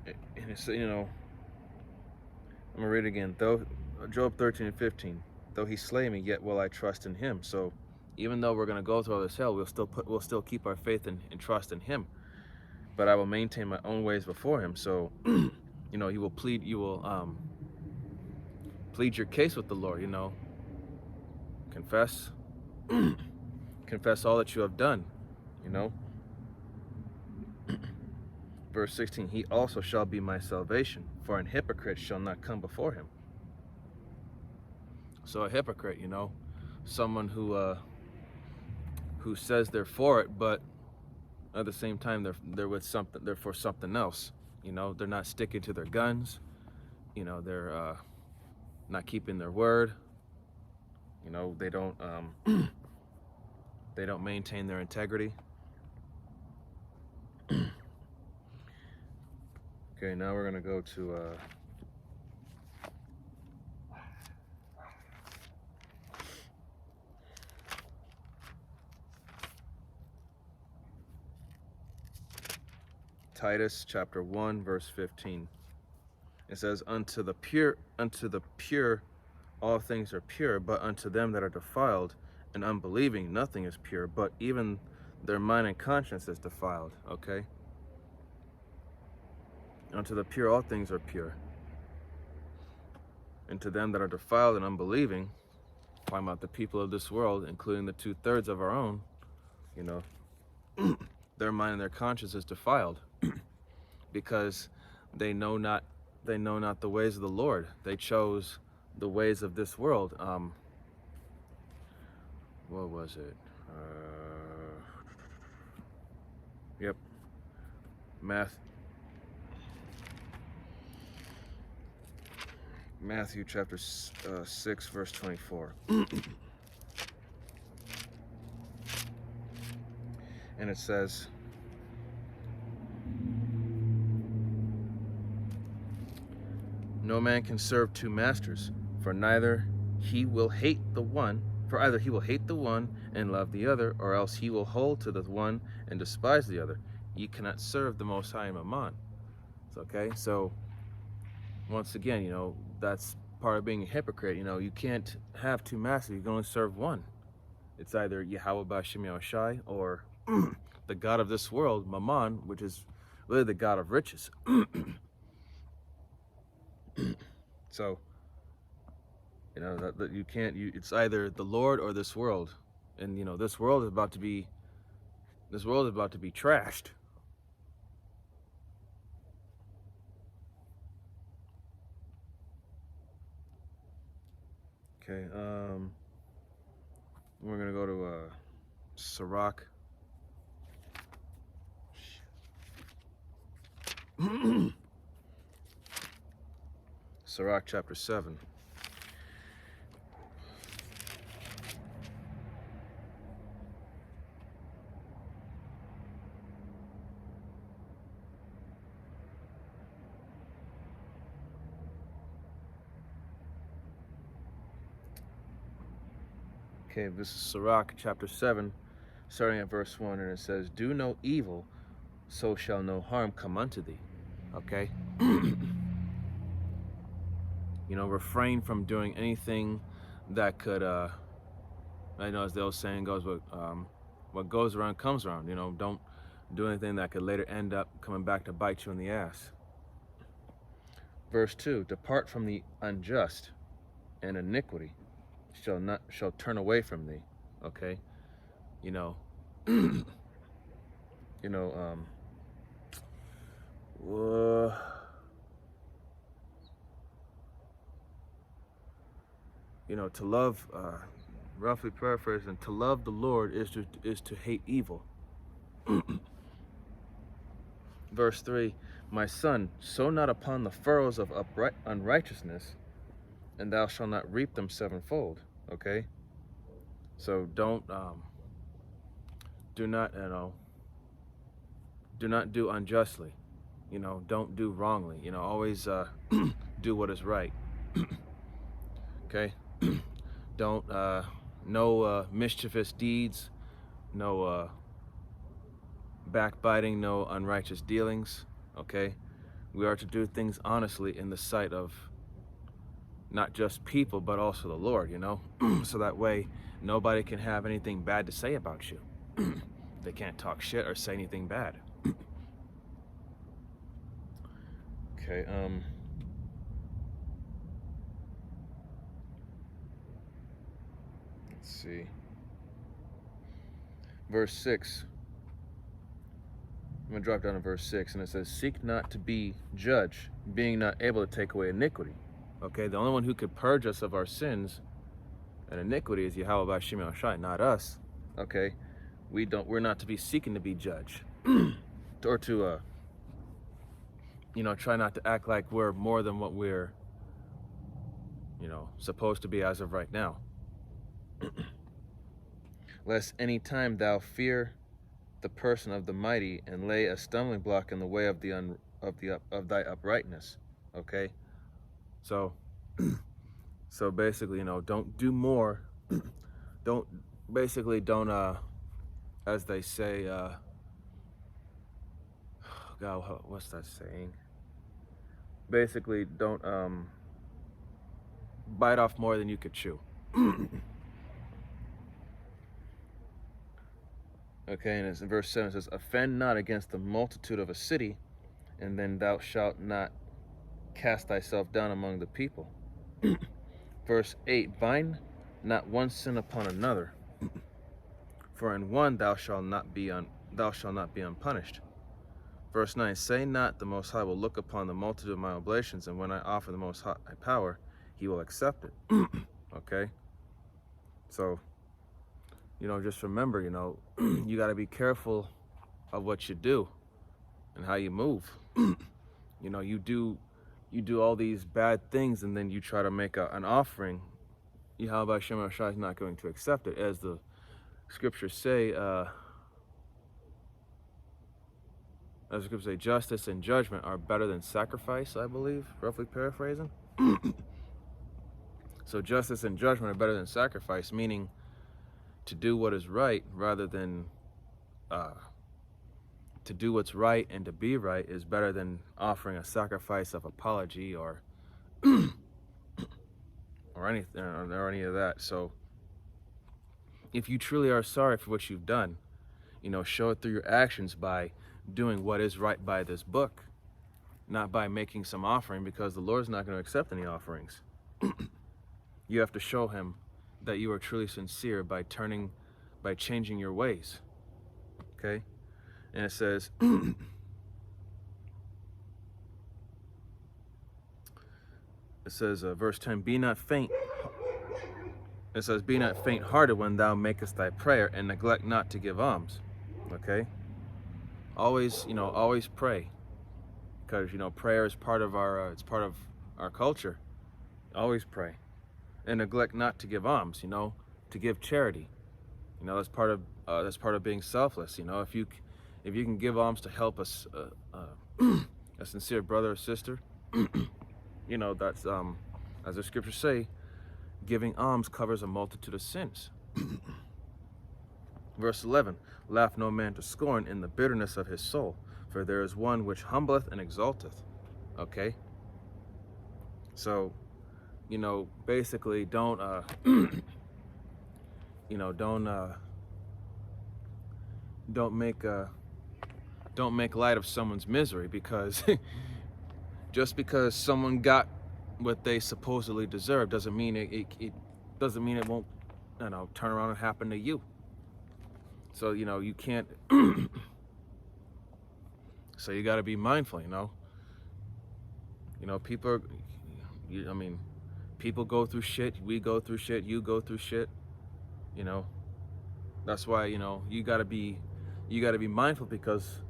Speaker 1: And it's, I'm gonna read it again. Though Job 13:15, though he slay me, yet will I trust in him. So even though we're gonna go through all this hell, we'll still keep our faith and trust in him. But I will maintain my own ways before him. So you will plead your case with the Lord. Confess all that you have done. Verse 16, he also shall be my salvation, for an hypocrite shall not come before him. So a hypocrite, someone who says they're for it, but at the same time they're with something, they're for something else. They're not sticking to their guns. They're not keeping their word. They don't maintain their integrity. Okay, now we're gonna go to Titus chapter 1 verse 15. It says, unto the pure all things are pure, but unto them that are defiled and unbelieving nothing is pure, but even their mind and conscience is defiled. Okay, unto the pure all things are pure, and to them that are defiled and unbelieving, talking about the people of this world, including the 2/3 of our own, their mind and their conscience is defiled because they know not the ways of the Lord. They chose the ways of this world. What was it? Yep. Matthew chapter 6 verse 24. And it says, No man can serve two masters, for either he will hate the one and love the other, or else he will hold to the one and despise the other. You cannot serve the Most High and Mammon. Okay, so once again, that's part of being a hypocrite. You can't have two masters. You can only serve one. It's either Yahweh B'Shem Yahushai or the God of this world, Mammon, which is really the God of riches. So, that you can't. It's either the Lord or this world, and this world is about to be trashed. Okay, we're gonna go to Sirach. Sirach chapter 7. Okay, this is Sirach chapter 7, starting at verse 1, and it says, "Do no evil, so shall no harm come unto thee." Okay? Refrain from doing anything that could, I know as the old saying goes, what goes around comes around. Don't do anything that could later end up coming back to bite you in the ass. Verse 2, "Depart from the unjust, and iniquity shall turn away from thee." Okay? To love, roughly paraphrasing, to love the Lord is to hate evil. Verse 3, "My son, sow not upon the furrows of unrighteousness, and thou shalt not reap them sevenfold." Okay? So do not do unjustly. Don't do wrongly. Always do what is right. Okay? Don't no mischievous deeds, no backbiting, no unrighteous dealings. Okay? We are to do things honestly in the sight of not just people, but also the Lord, so that way nobody can have anything bad to say about you. They can't talk shit or say anything bad. Okay, let's see. Verse 6. I'm going to drop down to verse 6, and it says, "Seek not to be judged, being not able to take away iniquity." Okay, the only one who could purge us of our sins and iniquity is Yahweh B'Shem Yahushai, not us. Okay, we're not to be seeking to be judged, or to try not to act like we're more than what we're supposed to be as of right now. "Lest any time thou fear the person of the mighty, and lay a stumbling block in the way of thy uprightness." Okay, so basically, don't do more. don't as they say, God, what's that saying? Basically, don't bite off more than you could chew. Okay, and it's in verse 7, it says, "Offend not against the multitude of a city, and then thou shalt not cast thyself down among the people." Verse 8, "Bind not one sin upon another, for in one thou shalt not be unpunished." Verse 9, "Say not, the Most High will look upon the multitude of my oblations, and when I offer the Most High power, he will accept it." Okay, so just remember, you got to be careful of what you do and how you move. You do all these bad things, and then you try to make an offering. Yahweh B'Shem Yahushai is not going to accept it, as the scriptures say. as the scripture say, justice and judgment are better than sacrifice, I believe, roughly paraphrasing. So justice and judgment are better than sacrifice, meaning to do what is right rather than to do what's right and to be right is better than offering a sacrifice of apology or anything or any of that. So if you truly are sorry for what you've done, show it through your actions by doing what is right by this book, not by making some offering, because the Lord's not going to accept any offerings. You have to show him that you are truly sincere by changing your ways. Okay? And it says, verse 10, be not faint. It says, be not faint-hearted when thou makest thy prayer, and neglect not to give alms. Okay? Always pray. Because, prayer is part of our culture. Always pray. And neglect not to give alms, to give charity. That's part of being selfless. If you can give alms to help us, a sincere brother or sister, that's as the scriptures say, giving alms covers a multitude of sins. Verse 11, laugh no man to scorn in the bitterness of his soul, for there is one which humbleth and exalteth. Okay? So, basically don't make light of someone's misery, because just because someone got what they supposedly deserve doesn't mean it won't turn around and happen to you. So you can't so you got to be mindful. People go through shit, we go through shit, you go through shit. That's why you got to be mindful, because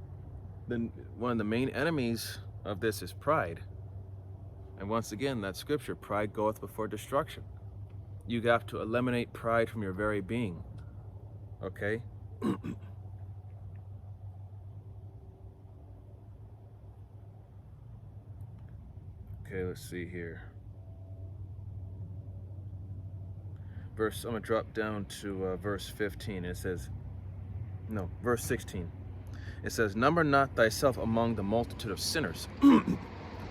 Speaker 1: then one of the main enemies of this is pride. And once again, that scripture, pride goeth before destruction. You have to eliminate pride from your very being. Okay? Okay, let's see here. I'm going to drop down to verse 15. Verse 16. It says, number not thyself among the multitude of sinners,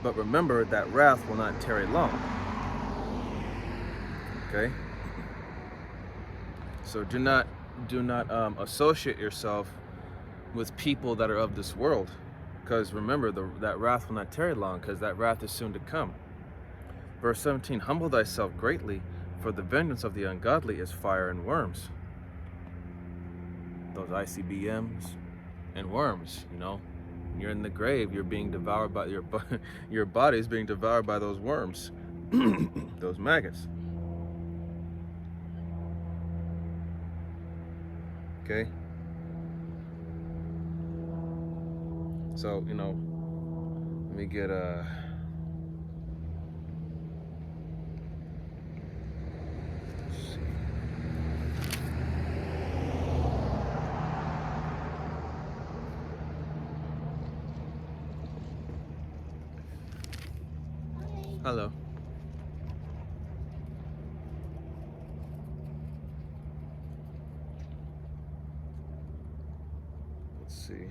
Speaker 1: but remember that wrath will not tarry long. Okay? So do not associate yourself with people that are of this world, because remember, that wrath will not tarry long, because that wrath is soon to come. Verse 17, humble thyself greatly, for the vengeance of the ungodly is fire and worms. Those ICBMs and worms, you're in the grave, you're being devoured by your body's being devoured by those worms, those maggots. Okay? So, let me get hello. Let's see.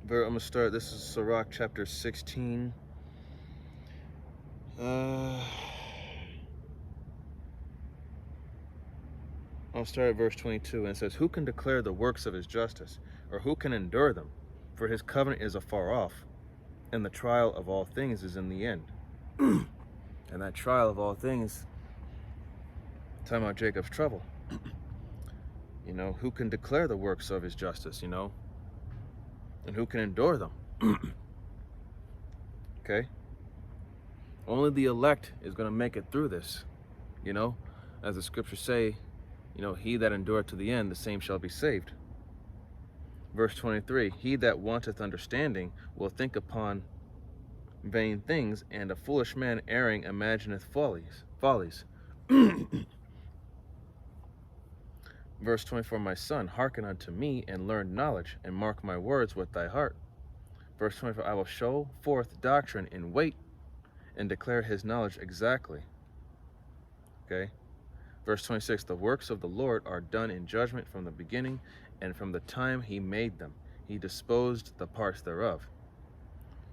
Speaker 1: I'm going to start. This is Sirach chapter 16. I'll start at verse 22, and it says, who can declare the works of his justice, or who can endure them? For his covenant is afar off, and the trial of all things is in the end. And that trial of all things, talking about Jacob's trouble. Who can declare the works of his justice, and who can endure them? Okay? Only the elect is going to make it through this. As the scriptures say, he that endureth to the end, the same shall be saved. Verse 23, he that wanteth understanding will think upon vain things, and a foolish man erring imagineth follies. Verse 24, my son, hearken unto me, and learn knowledge, and mark my words with thy heart. Verse 24, I will show forth doctrine in weight, and declare his knowledge exactly. Okay. Verse 26, the works of the Lord are done in judgment from the beginning, and from the time he made them. He disposed the parts thereof.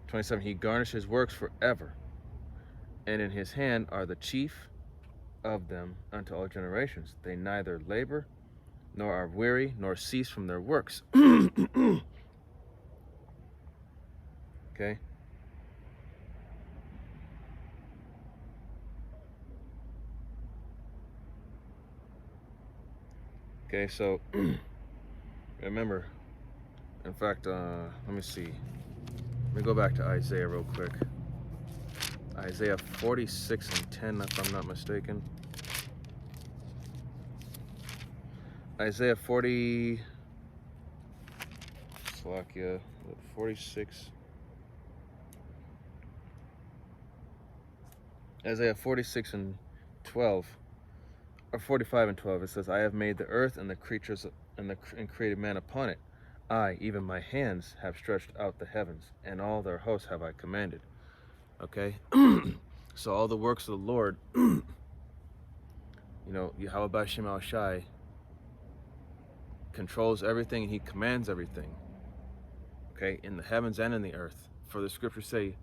Speaker 1: 27, he garnished his works forever, and in his hand are the chief of them unto all generations. They neither labor, nor are weary, nor cease from their works. Okay? Okay, so remember, in fact, let me see. Let me go back to Isaiah real quick. Isaiah 46 and 10, if I'm not mistaken. Isaiah 40, Slovakia, 46. Isaiah 46 and 12, or 45 and 12, it says, I have made the earth and the creatures and created man upon it. I, even my hands, have stretched out the heavens, and all their hosts have I commanded. Okay? So all the works of the Lord, you know, Yahweh B'Shem El Shai controls everything, and he commands everything. Okay? In the heavens and in the earth. For the scriptures say,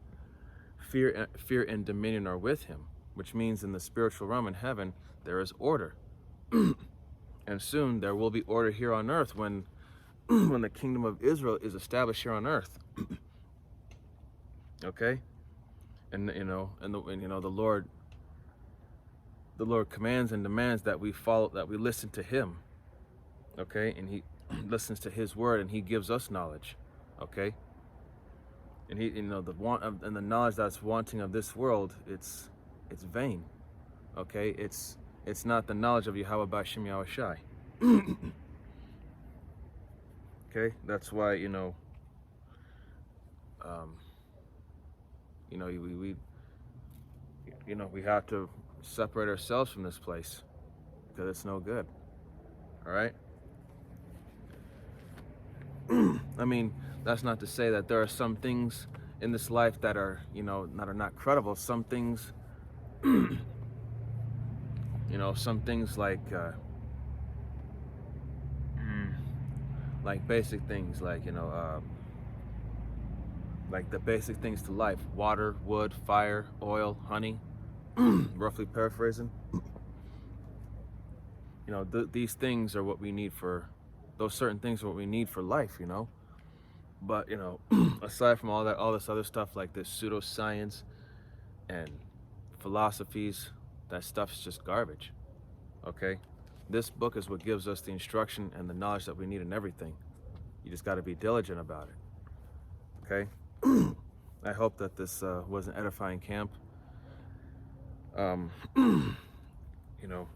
Speaker 1: fear and dominion are with him, which means in the spiritual realm in heaven, there is order. And soon there will be order here on earth when the kingdom of Israel is established here on earth. Okay? And you know, the Lord commands and demands that we follow, that we listen to him. Okay? And he listens to his word, and he gives us knowledge. Okay? And he, you know, the want of, and the knowledge that's wanting of this world, it's vain. Okay? It's not the knowledge of Yahweh B'Shem Yahweh Shai. Okay? That's why, you know, we have to separate ourselves from this place, because it's no good. All right? I mean, that's not to say that there are some things in this life that are, you know, that are not credible. Some things, you know, some things like basic things, like, you know, like the basic things to life: water, wood, fire, oil, honey. Roughly paraphrasing. You know, these things are what we need for, those certain things are what we need for life, you know. But, you know, aside from all that, all this other stuff like this pseudoscience and philosophies, that stuff's just garbage. Okay? This book is what gives us the instruction and the knowledge that we need in everything. You just got to be diligent about it. Okay? I hope that this was an edifying camp. You know,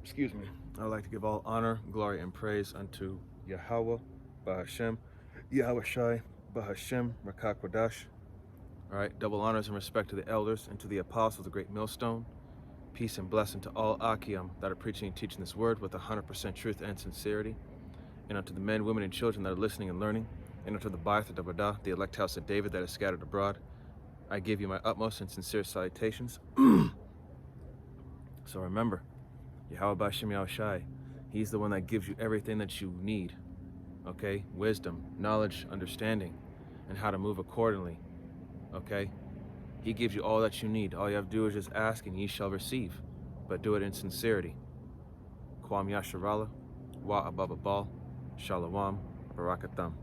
Speaker 1: excuse me, I would like to give all honor, glory, and praise unto Yahweh B'Hashem, Yahweh Shai B'Hashem Rakak Wadash. All right, double honors and respect to the elders and to the apostles of the great millstone. Peace and blessing to all Akiyam that are preaching and teaching this word with 100% truth and sincerity. And unto the men, women, and children that are listening and learning. And unto the Ba'ath Dabada, the elect house of David that is scattered abroad. I give you my utmost and sincere salutations. So remember, Yahweh B'Shem Yahweh Shai, he's the one that gives you everything that you need. Okay? Wisdom, knowledge, understanding, and how to move accordingly. Okay? He gives you all that you need. All you have to do is just ask, and ye shall receive. But do it in sincerity. Kwam Yasharala, Wa Ababa Bal, Shalawam, Barakatham.